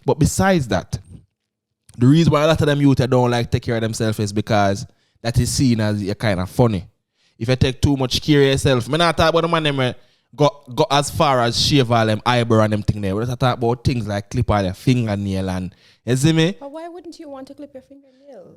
But besides that, the reason why a lot of them youth don't like take care of themselves is because that is seen as a kind of funny. If you take too much care of yourself, I not talk about the man them go as far as shave all them eyebrow and them thing there. We just talk about things like clip all your fingernail and you see me? But why wouldn't you want to clip your fingernail?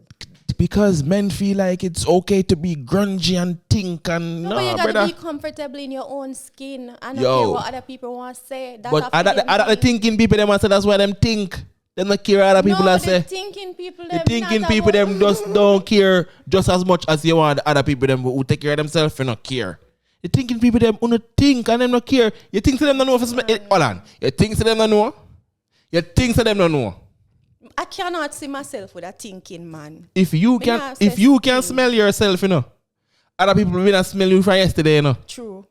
Because men feel like it's okay to be grungy and think and no, but you gotta be comfortable in your own skin. I don't care what other people want to say. That's but other thinking people them say that's why them think. They don't care what other people say. The thinking people them just don't care just as much as you want other people them who take care of themselves and not care. The thinking people them who not think and them not care. You think to them don't know hold on. You think to them don't know? You think to them don't know? I cannot see myself with a thinking man. If you can smell yourself, you know, other people will not smell you from yesterday, you know. True.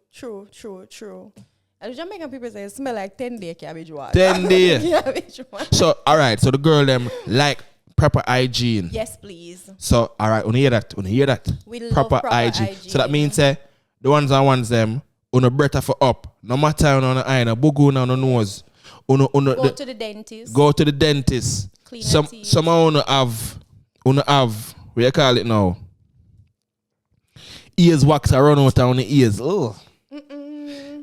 And the Jamaican people say it smell like 10-day cabbage water. 10 days. So, all right. So the girl them like proper hygiene. Yes, please. So, all right. When you hear that, we love proper hygiene. So that means the ones that want them on a breath for up. No matter on the eye, no bugu on the nose. Go to the dentist. Go to the dentist. Clean your teeth. Some have, what you call it now? Ears wax around out on the ears. Oh.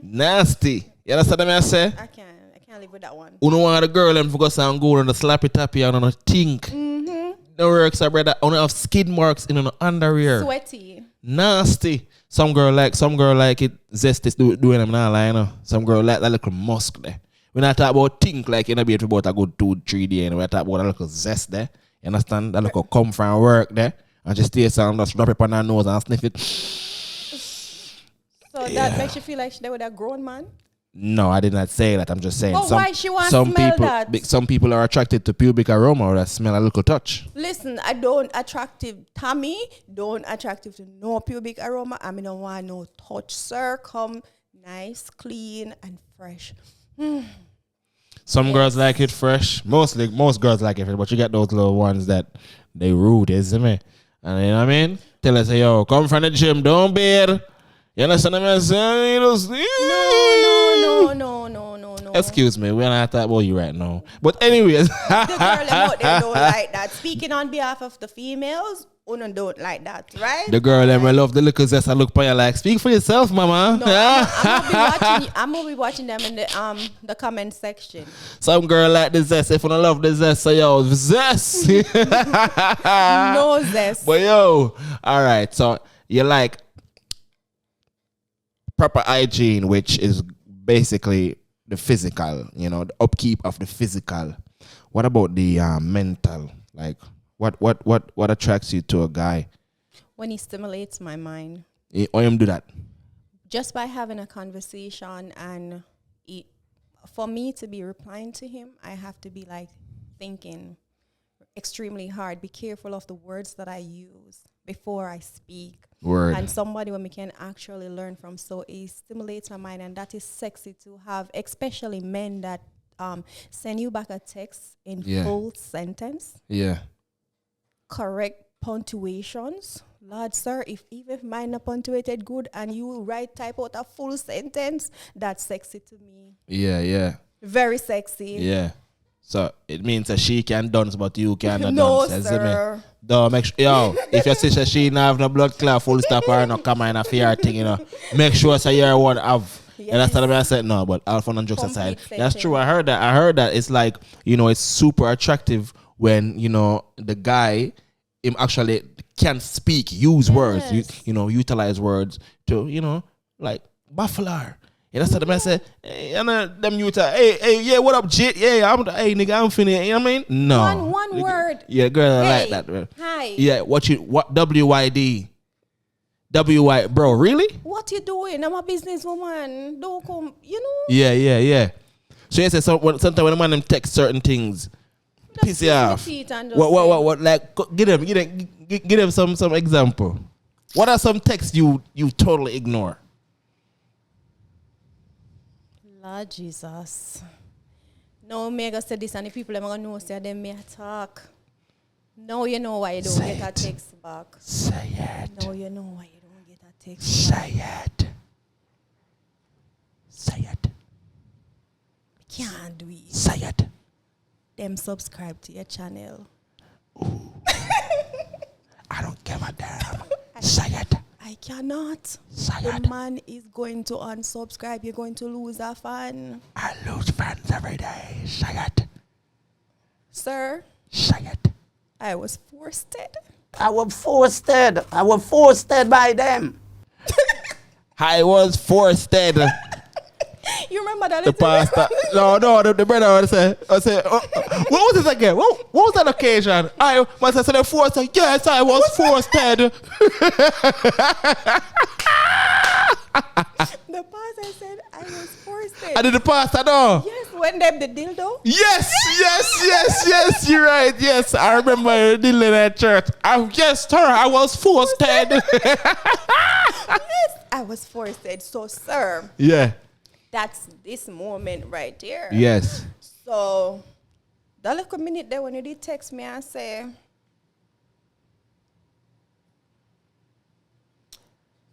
Nasty. You understand what I say? I can't live with that one. You don't want the girl them to go and go on the slappy tappy and on a think. Mm-hmm. No works, brother. Only have skid marks in the underwear. Sweaty. Nasty. Some girl like it. Zest is doing them now, like, you know. Some girl like that little musk there. When I talk about think, like, you know, be about a good 2-3 days, and we talk about a little zest there. You understand? That little come from work there. And just stay some, just rub it on her nose and sniff it. So that makes you feel like they were a grown man? No, I did not say that. I'm just saying. But why she wants to smell that? Some people are attracted to pubic aroma or that smell a little touch. Listen, I don't attractive Tommy, don't attractive to no pubic aroma. I mean, don't want no touch, sir. Come nice, clean, and fresh. Some girls like it fresh. Most girls like it fresh, but you get those little ones that they rude, isn't it? And you know what I mean? Tell us, yo, come from the gym, don't bear. You understand what I'm saying? No. Excuse me, we're not talking about you right now. But anyways. The girl out there don't like that. Speaking on behalf of the females, Uno don't like that, right? The girl them will love the little zest and look for you like, speak for yourself, mama. No, I'm gonna be watching them in the comment section. Some girl like the zest. If you don't love the zest, say yo, zest. No zest. But yo, all right. So you like proper hygiene, which is basically the physical, you know, the upkeep of the physical. What about the mental? Like, what attracts you to a guy? When he stimulates my mind. Why him do that? Just by having a conversation, and for me to be replying to him, I have to be like thinking extremely hard. Be careful of the words that I use before I speak. Word. And somebody when we can actually learn from. So it stimulates my mind, and that is sexy to have, especially men that send you back a text in full sentence. Yeah. Correct punctuations. Lord, sir, even if mine not punctuated good and you type out a full sentence, that's sexy to me. Yeah. Very sexy. Yeah. So it means that she can dance, but you cannot no, dance. Sir. Don't make sure, yo, if your sister she not have no blood clot, full stop or no come in a fear thing, you know. Make sure so you're one have. Yes. And that's what I said. No, but all fun and jokes aside, that's true. I heard that. It's like, you know, it's super attractive when, you know, the guy him actually can speak, use words, you know, utilize words to, you know, like buffalo. Yeah, that's what I said. Hey, and them youth, hey, yeah, what up, Jit? Yeah, hey, nigga, I'm finna. You know what I mean? No. One word. Yeah, girl, I like that, bro. Hi. Yeah, what WYD? Bro, really? What you doing? I'm a businesswoman. Don't come, you know? Yeah. So you say sometimes when a man them text certain things, piss you off. What? Like, give them some example. What are some texts you totally ignore? Lord Jesus. No, Mega said this, and the people are going to know, say them may talk. No, you know why you don't get a text back. Say it. No, you know why you don't get a text back. Say it. Can't do it. Say it. them subscribe to your channel. I don't give a damn. Say it. I cannot. Say The it. man is going to unsubscribe. You're going to lose a fan. I lose fans every day. Say it. Sir, Say it. I was forced. I was forced by them. I was forced. You remember that? The pastor. No, the brother would say, what was it again? What was that occasion? I must have said the forced. Yes, I was forced. The pastor said I was forced. I did the pastor, no? Yes, when them the dildo. Yes, you're right. Yes, I remember dealing at church. Yes, sir, I was forced. Yes, I was forced. So, sir, Yeah. that's this moment right there. Yes. So, that little minute there when you did text me and say,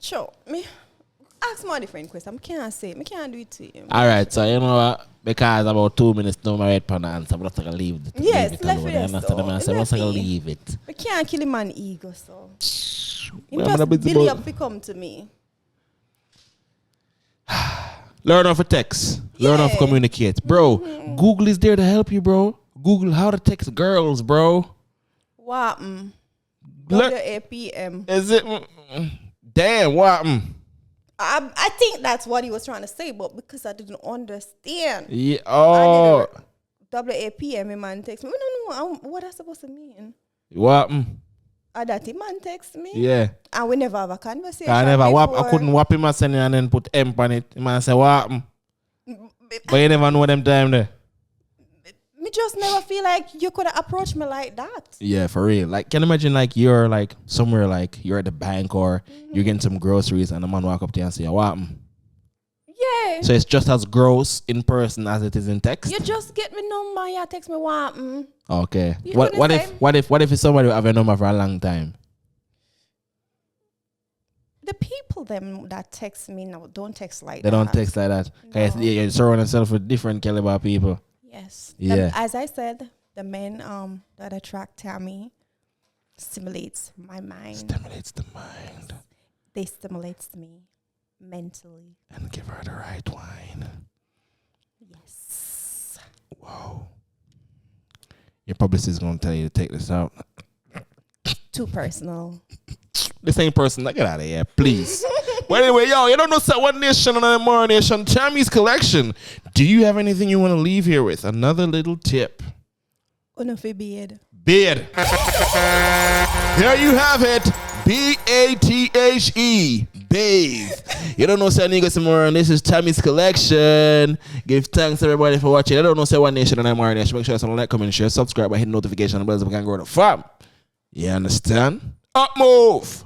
sure, me ask more different question. I can't say, I can't do it to you. All right, so you know what? Because about 2 minutes now, my red pan answer, I'm just going to leave it. Yes, leave it left alone. it You understand? I'm just going to leave it. I can't kill him an ego, so. He Well, I'm just gonna be build about- up to come to me. Learn how to text. Learn how to Yeah. communicate. Bro, Google is there to help you, bro. Google how to text girls, bro. What? Learn- WAPM. Is it? Damn, what? I think that's what he was trying to say, but because I didn't understand. Yeah, oh. WAPM, a man text me. No, what that's supposed to mean? What? That a man text me. Yeah. And we never have a conversation. I never whap. I before. couldn't whap him and send it and then put M on it. The man say, what? But you never know them time there. Me just never feel like you could approach me like that. Yeah, for real. Like, can you imagine like you're like somewhere like you're at the bank or you're getting some groceries and the man walk up to you and say, what? Yeah. So it's just as gross in person as it is in text. You just get me number, you text me what? Okay. You What couldn't say- if it's somebody who have a number for a long time? The people them that text me now don't text like They that. don't text like that. Guys, No. you're surrounding yourself with different caliber of people. Yes. Yeah. As I said, the men that attract Tammy stimulates my mind. Stimulates the mind They stimulates me mentally. and give her the right wine. Yes. Whoa. Your publicist is gonna tell you to take this out. Too personal. This ain't personal. Get out of here, please. But anyway, yo, you don't know that One Nation and Imara Nation, Tammy's collection. Do you have anything you want to leave here with? Another little tip. Unafibid. Beard. There you have it. BATHE. Bathe. You don't know say Negusimara, and this is Tammy's collection. Give thanks everybody for watching. I don't know say One Nation and Imara Nation. Make sure you like, comment, share, subscribe, by hitting notification bells so we can grow the farm. You understand? Up move.